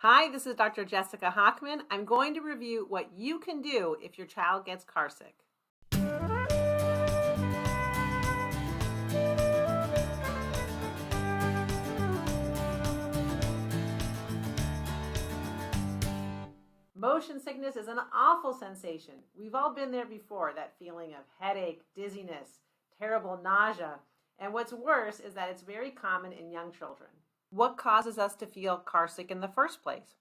Hi, this is Dr. Jessica Hockman. I'm going to review what you can do if your child gets carsick. Motion sickness is an awful sensation. We've all been there before, that feeling of headache, dizziness, terrible nausea. And what's worse is that it's very common in young children. What causes us to feel carsick in the first place?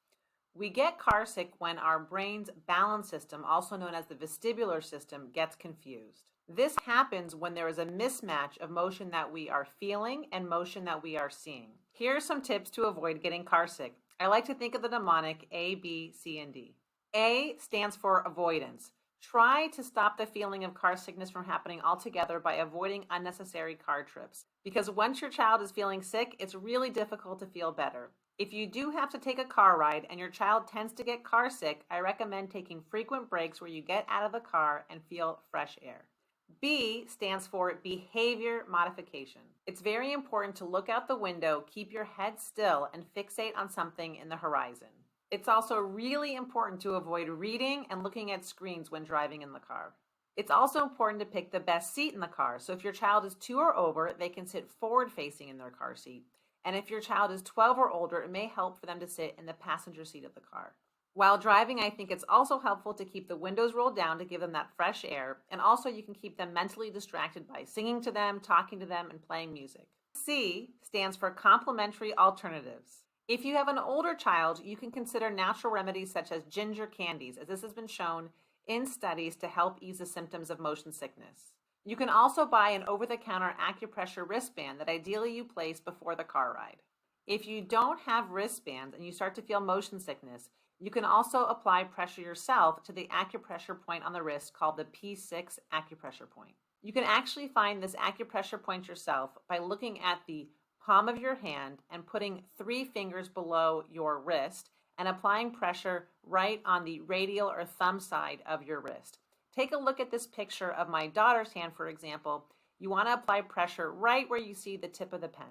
We get carsick when our brain's balance system, also known as the vestibular system, gets confused. This happens when there is a mismatch of motion that we are feeling and motion that we are seeing. Here are some tips to avoid getting carsick. I like to think of the mnemonic A, B, C, and D. A stands for avoidance. Try to stop the feeling of car sickness from happening altogether by avoiding unnecessary car trips. Because once your child is feeling sick, it's really difficult to feel better. If you do have to take a car ride and your child tends to get car sick, I recommend taking frequent breaks where you get out of the car and feel fresh air. B stands for behavior modification. It's very important to look out the window, keep your head still, and fixate on something in the horizon. It's also really important to avoid reading and looking at screens when driving in the car. It's also important to pick the best seat in the car. So if your child is 2 or over, they can sit forward facing in their car seat. And if your child is 12 or older, it may help for them to sit in the passenger seat of the car. While driving, I think it's also helpful to keep the windows rolled down to give them that fresh air. And also you can keep them mentally distracted by singing to them, talking to them, and playing music. C stands for complementary alternatives. If you have an older child, you can consider natural remedies such as ginger candies, as this has been shown in studies to help ease the symptoms of motion sickness. You can also buy an over-the-counter acupressure wristband that ideally you place before the car ride. If you don't have wristbands and you start to feel motion sickness, you can also apply pressure yourself to the acupressure point on the wrist called the P6 acupressure point. You can actually find this acupressure point yourself by looking at the palm of your hand and putting 3 fingers below your wrist and applying pressure right on the radial or thumb side of your wrist. Take a look at this picture of my daughter's hand, for example. You want to apply pressure right where you see the tip of the pen.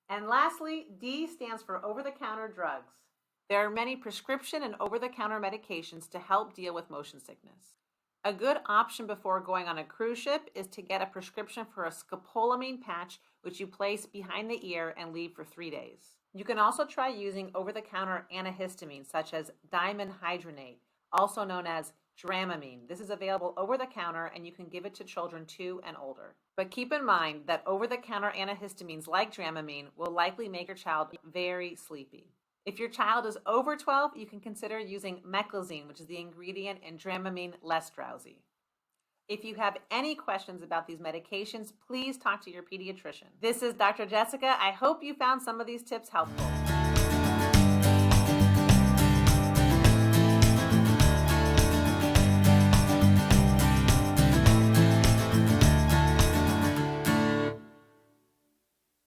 And lastly, D stands for over-the-counter drugs. There are many prescription and over-the-counter medications to help deal with motion sickness. A good option before going on a cruise ship is to get a prescription for a scopolamine patch, which you place behind the ear and leave for 3 days. You can also try using over-the-counter antihistamines such as dimenhydrinate, also known as Dramamine. This is available over-the-counter and you can give it to children 2 and older. But keep in mind that over-the-counter antihistamines like Dramamine will likely make your child very sleepy. If your child is over 12, you can consider using meclizine, which is the ingredient in Dramamine less drowsy. If you have any questions about these medications, please talk to your pediatrician. This is Dr. Jessica. I hope you found some of these tips helpful.